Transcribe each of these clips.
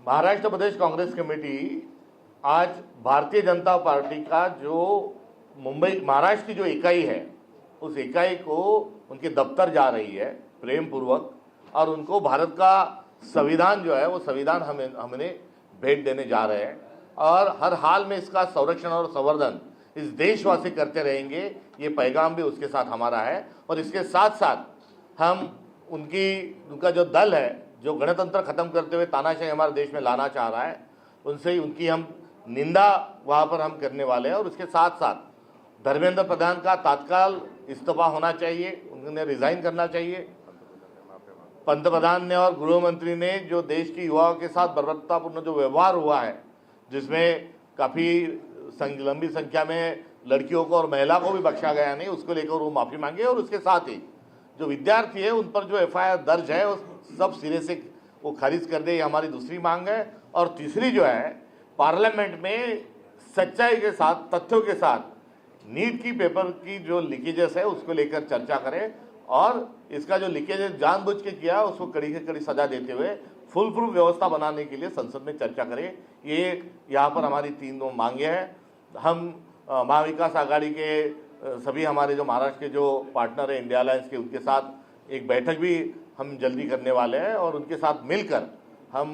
महाराष्ट्र प्रदेश Congress committee आज Bharatiya Janata party का जो मुंबई महाराष्ट्र की जो इकाई है उस इकाई को उनके दफ्तर जा रही है प्रेम पूर्वक, और उनको भारत का संविधान जो है वो संविधान हमने भेंट देने जा रहे हैं। और हर हाल में इसका संरक्षण और संवर्धन इस देशवासी करते रहेंगे, ये पैगाम भी उसके साथ हमारा है। और इसके साथ साथ हम उनका जो दल है जो गणतंत्र खत्म करते हुए तानाशाही हमारे देश में लाना चाह रहा है, उनसे उनकी हम निंदा वहाँ पर हम करने वाले हैं। और उसके साथ साथ धर्मेंद्र प्रधान का तात्काल इस्तीफा होना चाहिए, उन्हें रिजाइन करना चाहिए। पंतप्रधान ने और गृह मंत्री ने जो देश की युवाओं के साथ बर्बरतापूर्ण जो व्यवहार हुआ है, जिसमें काफ़ी लंबी संख्या में लड़कियों को और महिला को भी बख्शा गया नहीं, उसको लेकर वो माफ़ी मांगे। और उसके साथ ही जो विद्यार्थी है उन पर जो एफआईआर दर्ज है उस सब सिरे से वो खारिज कर दे, ये हमारी दूसरी मांग है। और तीसरी जो है, पार्लियामेंट में सच्चाई के साथ, तथ्यों के साथ नीट की पेपर की जो लीकेजेस है उसको लेकर चर्चा करें, और इसका जो लीकेजेस जानबूझ के किया उसको कड़ी से कड़ी सजा देते हुए फुल प्रूफ व्यवस्था बनाने के लिए संसद में चर्चा करें। ये यहाँ पर हमारी 3 मांगे हैं। हम महाविकास आघाड़ी के सभी हमारे जो महाराष्ट्र के जो पार्टनर है इंडिया अलायंस के, उनके साथ एक बैठक भी हम जल्दी करने वाले हैं, और उनके साथ मिलकर हम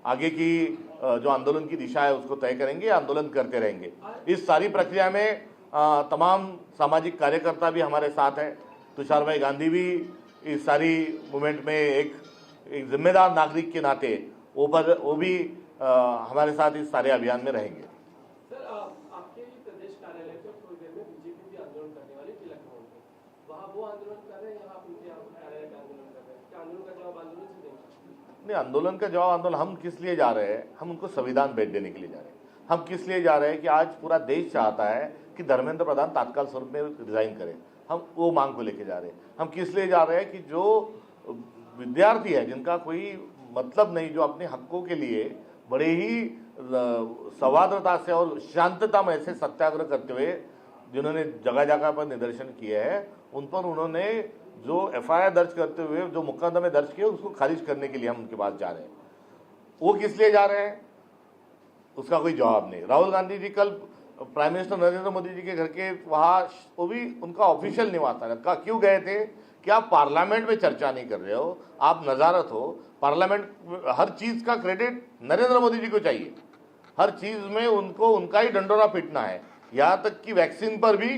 आगे की जो आंदोलन की दिशा है उसको तय करेंगे, आंदोलन करते रहेंगे। इस सारी प्रक्रिया में तमाम सामाजिक कार्यकर्ता भी हमारे साथ हैं। तुषार भाई गांधी भी इस सारी मूवमेंट में एक जिम्मेदार नागरिक के नाते वो भी हमारे साथ इस सारे अभियान में रहेंगे। सर, आपके प्रदेश कार्यालय पर थोड़ी देर में बीजेपी भी आंदोलन करने वाले तिलक भवन पे, वहाँ वो आंदोलन कर रहे हैं, यहाँ आप उनके कार्यालय का आंदोलन कर रहे हैं, क्या आंदोलन का जवाब आंदोलन से देंगे? नहीं, आंदोलन का जवाब आंदोलन हम किस लिए जा रहे हैं? हम उनको संविधान भेंट देने के लिए जा रहे हैं। हम किस लिए जा रहे हैं कि आज पूरा देश चाहता है कि धर्मेंद्र प्रधान तात्काल स्वरूप में रिजाइन करें, हम वो मांग को लेके जा रहे हैं। हम किस लिए जा रहे हैं कि जो विद्यार्थी है जिनका कोई मतलब नहीं, जो अपने हकों के लिए बड़े ही सौहार्दता से और शांतता में ऐसे सत्याग्रह करते हुए जिन्होंने जगह जगह पर निदर्शन किए हैं, उन पर उन्होंने जो एफआईआर दर्ज करते हुए जो मुकदमे दर्ज किए उसको खारिज करने के लिए हम उनके पास जा रहे हैं। वो किस लिए जा रहे हैं उसका कोई जवाब नहीं। राहुल गांधी जी कल प्राइम मिनिस्टर नरेंद्र मोदी जी के घर के वहाँ, वो भी उनका ऑफिशियल निवास था, क्यों गए थे कि आप पार्लियामेंट में चर्चा नहीं कर रहे हो, आप नजारत हो। पार्लियामेंट हर चीज का क्रेडिट नरेंद्र मोदी जी को चाहिए, हर चीज में उनको उनका ही डंडोरा पीटना है। यहाँ तक कि वैक्सीन पर भी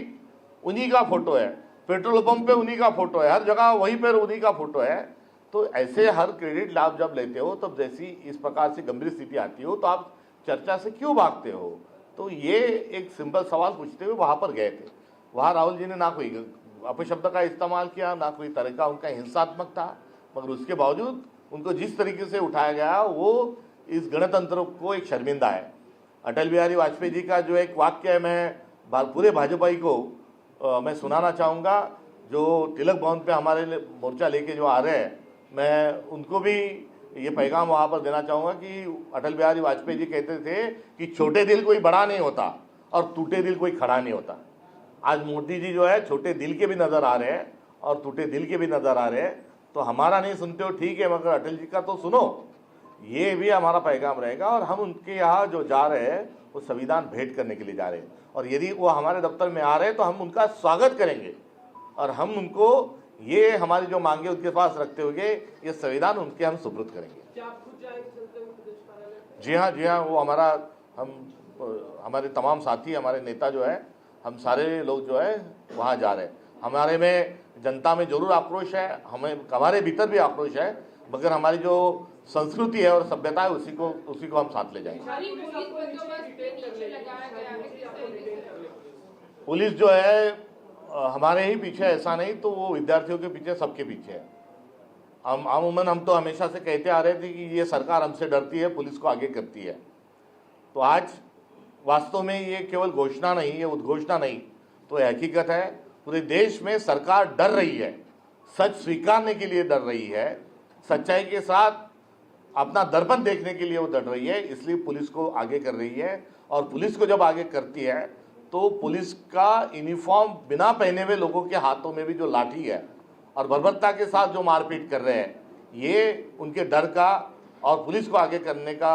उन्हीं का फोटो है, पेट्रोल पंप पे उन्हीं का फोटो है, हर जगह वहीं पर उन्हीं का फोटो है। तो ऐसे हर क्रेडिट लाभ जब लेते हो तब जैसी इस प्रकार से गंभीर स्थिति आती हो तो आप चर्चा से क्यों भागते हो? तो ये एक सिंपल सवाल पूछते हुए वहां पर गए थे। वहां राहुल जी ने ना कोई अपशब्द का इस्तेमाल किया, ना कोई तरीका उनका हिंसात्मक था, मगर उसके बावजूद उनको जिस तरीके से उठाया गया वो इस गणतंत्र को एक शर्मिंदा है। अटल बिहारी वाजपेयी जी का जो एक वाक्य है, मैं पूरे भाजपाई को मैं सुनाना चाहूँगा, जो तिलक भवन पे हमारे मोर्चा लेके जो आ रहे हैं, मैं उनको भी ये पैगाम वहाँ पर देना चाहूँगा कि अटल बिहारी वाजपेयी जी कहते थे कि छोटे दिल कोई बड़ा नहीं होता और टूटे दिल कोई खड़ा नहीं होता। आज मोदी जी जो है छोटे दिल के भी नज़र आ रहे हैं और टूटे दिल के भी नज़र आ रहे हैं। तो हमारा नहीं सुनते हो ठीक है, मगर अटल जी का तो सुनो, ये भी हमारा पैगाम रहेगा। और हम उनके यहाँ जो जा रहे हैं वो संविधान भेंट करने के लिए जा रहे हैं, और यदि वो हमारे दफ्तर में आ रहे हैं तो हम उनका स्वागत करेंगे, और हम उनको ये हमारी जो मांगे उनके पास रखते हुए ये संविधान उनके हम सुपुर्द करेंगे। क्या आप खुद जाएंगे प्रदेश कार्यालय? जी हाँ, वो हमारे तमाम साथी, हमारे नेता जो है, हम सारे लोग जो है वहाँ जा रहे हैं। हमारे में जनता में जरूर आक्रोश है, हमारे भीतर भी आक्रोश है, मगर हमारी जो संस्कृति है और सभ्यता है उसी को हम साथ ले जाएंगे। पुलिस जो है हमारे ही पीछे, ऐसा नहीं तो वो विद्यार्थियों के पीछे, सबके पीछे है। हम तो हमेशा से कहते आ रहे थे कि ये सरकार हमसे डरती है, पुलिस को आगे करती है। तो आज वास्तव में ये केवल घोषणा नहीं, ये उद्घोषणा नहीं, तो ये हकीकत है। पूरे देश में सरकार डर रही है, सच स्वीकारने के लिए डर रही है, सच्चाई के साथ अपना दर्पण देखने के लिए वो डर रही है, इसलिए पुलिस को आगे कर रही है। और पुलिस को जब आगे करती है तो पुलिस का यूनिफॉर्म बिना पहने हुए लोगों के हाथों में भी जो लाठी है और बर्बरता के साथ जो मारपीट कर रहे हैं, ये उनके डर का और पुलिस को आगे करने का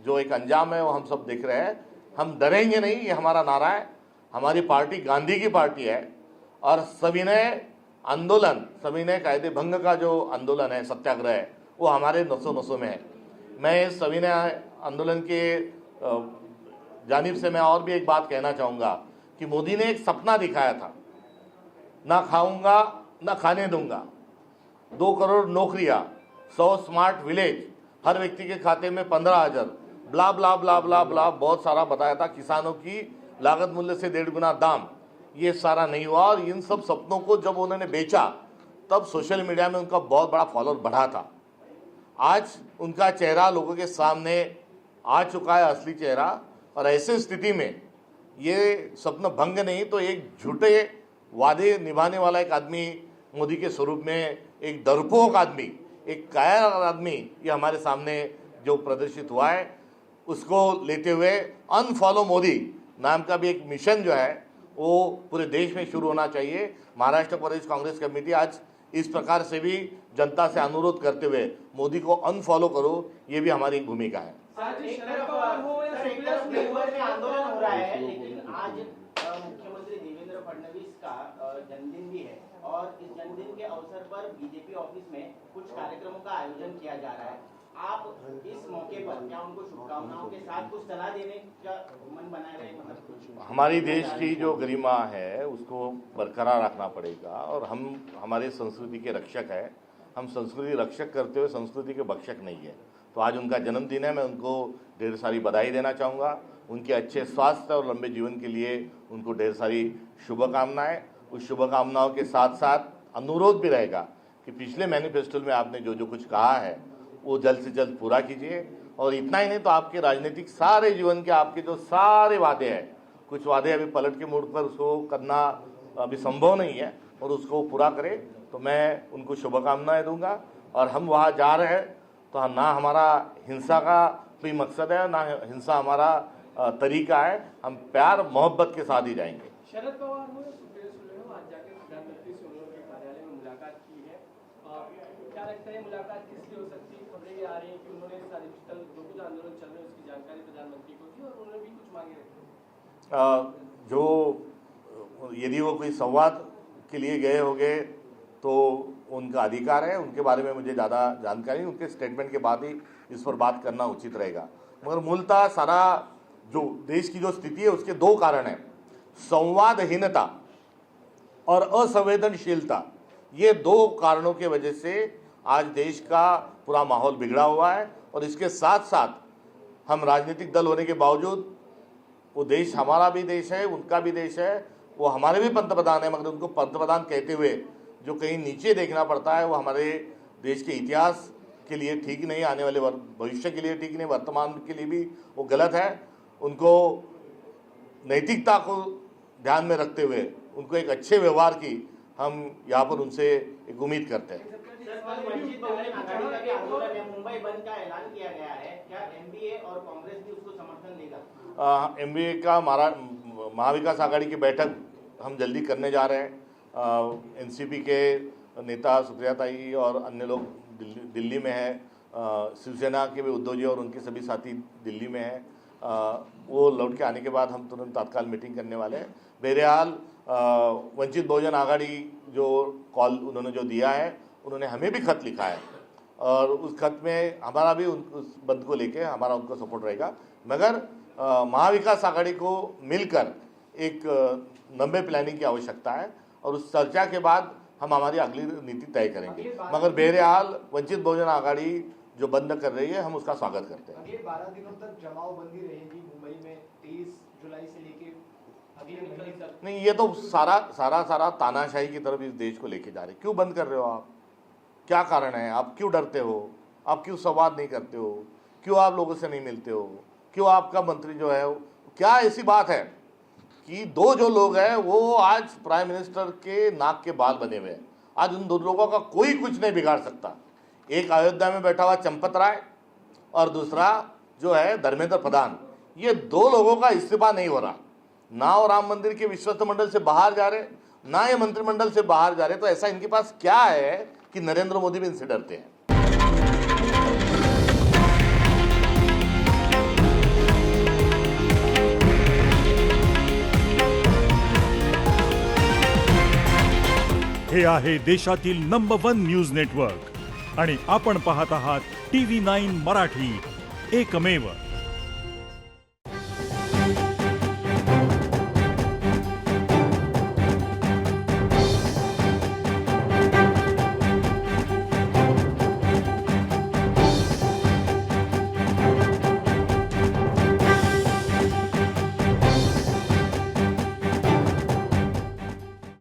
जो एक अंजाम है वो हम सब देख रहे हैं। हम डरेंगे नहीं, ये हमारा नारा है। हमारी पार्टी गांधी की पार्टी है और सविनय आंदोलन, सविनय कायदे भंग का जो आंदोलन है, सत्याग्रह है, वो हमारे नसों नसों में है। मैं इस सविनय आंदोलन के जानिब से मैं और भी एक बात कहना चाहूँगा कि मोदी ने एक सपना दिखाया था, ना खाऊंगा ना खाने दूंगा, 2 करोड़ नौकरियां, 100 स्मार्ट विलेज, हर व्यक्ति के खाते में 15,000, ब्ला ब्ला ब्ला ब्ला ब्ला, बहुत सारा बताया था। किसानों की लागत मूल्य से 1.5 गुना दाम, ये सारा नहीं हुआ। और इन सब सपनों को जब उन्होंने बेचा तब सोशल मीडिया में उनका बहुत बड़ा फॉलोअर बढ़ा था। आज उनका चेहरा लोगों के सामने आ चुका है, असली चेहरा। और ऐसी स्थिति में ये सपना भंग नहीं तो एक झूठे वादे निभाने वाला एक आदमी मोदी के स्वरूप में, एक डरपोक आदमी, एक कायर आदमी ये हमारे सामने जो प्रदर्शित हुआ है, उसको लेते हुए अनफॉलो मोदी नाम का भी एक मिशन जो है वो पूरे देश में शुरू होना चाहिए। महाराष्ट्र प्रदेश कांग्रेस कमेटी आज इस प्रकार से भी जनता से अनुरोध करते हुए मोदी को अनफॉलो करो, ये भी हमारी भूमिका है। एक तरफ देशभर में आंदोलन हो रहा है, लेकिन आज मुख्यमंत्री देवेंद्र फडणवीस का जन्मदिन भी है और इस जन्मदिन के अवसर पर बीजेपी ऑफिस में कुछ कार्यक्रमों का आयोजन किया जा रहा है। आप इस मौके पर क्या उनको शुभकामनाओं के साथ कुछ सलाह देने का मन बनाए रहे? हमारी देश की जो गरिमा है उसको बरकरार रखना पड़ेगा और हम हमारे संस्कृति के रक्षक है। हम संस्कृति रक्षक करते हुए संस्कृति के भक्षक नहीं है। तो आज उनका जन्मदिन है, मैं उनको ढेर सारी बधाई देना चाहूँगा। उनके अच्छे स्वास्थ्य और लंबे जीवन के लिए उनको ढेर सारी शुभकामनाएं। उस शुभकामनाओं के साथ साथ अनुरोध भी रहेगा कि पिछले मैनिफेस्टो में आपने जो जो कुछ कहा है वो जल्द से जल्द पूरा कीजिए। और इतना ही नहीं तो आपके राजनीतिक सारे जीवन के आपके जो सारे वादे हैं, कुछ वादे अभी पलट के मोड़ पर उसको करना अभी संभव नहीं है और उसको पूरा करें, तो मैं उनको शुभकामनाएं दूंगा। और हम वहाँ जा रहे हैं तो ना हमारा हिंसा का कोई मकसद है, ना हिंसा हमारा तरीका है। हम प्यार मोहब्बत के साथ ही जाएंगे। शरद पवार ने सुप्रीम सुले हो आज जाके प्रधानमंत्री से उन्होंने कार्यालय में मुलाकात की है। क्या लगता है मुलाकात किस लिए हो सकती है? खबरें ये आ रही है कि उन्होंने सारे जो कुछ आंदोलन चल रहे हैं उसकी जानकारी प्रधानमंत्री को दी और उन्होंने भी कुछ मांगे रखे। जो यदि वो कोई संवाद के लिए गए होंगे तो उनका अधिकार है, उनके बारे में मुझे ज़्यादा जानकारी, उनके स्टेटमेंट के बाद ही इस पर बात करना उचित रहेगा। मगर मूलतः सारा जो देश की जो स्थिति है उसके 2 कारण हैं, संवादहीनता और असंवेदनशीलता। ये 2 कारणों के वजह से आज देश का पूरा माहौल बिगड़ा हुआ है। और इसके साथ साथ हम राजनीतिक दल होने के बावजूद, वो देश हमारा भी देश है, उनका भी देश है, वो हमारे भी पंतप्रधान है, मगर उनको पंतप्रधान कहते हुए जो कहीं नीचे देखना पड़ता है वो हमारे देश के इतिहास के लिए ठीक नहीं, आने वाले भविष्य के लिए ठीक नहीं, वर्तमान के लिए भी वो गलत है। उनको नैतिकता को ध्यान में रखते हुए उनको एक अच्छे व्यवहार की हम यहाँ पर उनसे एक उम्मीद करते हैं। मुंबई बंद का ऐलान किया गया है, क्या एमबीए और कांग्रेस भी उसको समर्थन देगा? एमबीए का महाविकास आघाड़ी की बैठक हम जल्दी करने जा रहे हैं। एनसीपी के नेता सुप्रिया ताई और अन्य लोग दिल्ली में है, शिवसेना के भी उद्धव जी और उनके सभी साथी दिल्ली में हैं। वो लौट के आने के बाद हम तुरंत तत्काल मीटिंग करने वाले हैं। बहरहाल वंचित बहुजन आघाड़ी जो कॉल उन्होंने जो दिया है, उन्होंने हमें भी खत लिखा है और उस खत में हमारा भी उस बंद को लेके हमारा उनको सपोर्ट रहेगा। मगर महाविकास आघाड़ी को मिलकर एक लंबे प्लानिंग की आवश्यकता है और उस चर्चा के बाद हम हमारी अगली नीति तय करेंगे। मगर बहरहाल वंचित बहुजन आघाड़ी जो बंद कर रही है, हम उसका स्वागत करते हैं। अगले 12 दिनों तक जमावबंदी रहेगी मुंबई में, 23 जुलाई से लेके अगले महीने तक। नहीं, ये तो सारा तानाशाही की तरफ इस देश को लेके जा रहे। क्यों बंद कर रहे हो आप? क्या कारण है? आप क्यों डरते हो? आप क्यों संवाद नहीं करते हो? क्यों आप लोगों से नहीं मिलते हो? क्यों आपका मंत्री जो है, क्या ऐसी बात है कि 2 जो लोग हैं वो आज प्राइम मिनिस्टर के नाक के बाल बने हुए हैं? आज उन 2 लोगों का कोई कुछ नहीं बिगाड़ सकता। एक अयोध्या में बैठा हुआ चंपत राय और दूसरा जो है धर्मेंद्र प्रधान। ये 2 लोगों का इस्तीफा नहीं हो रहा। ना वो राम मंदिर के विश्वस्त मंडल से बाहर जा रहे, ना ये मंत्रिमंडल से बाहर जा रहे। तो ऐसा इनके पास क्या है कि नरेंद्र मोदी भी इनसे डरते हैं? हे आहे देशातील नंबर 1 न्यूज नेटवर्क आणि आपण पाहत आहात TV9 मराठी, एकमेव.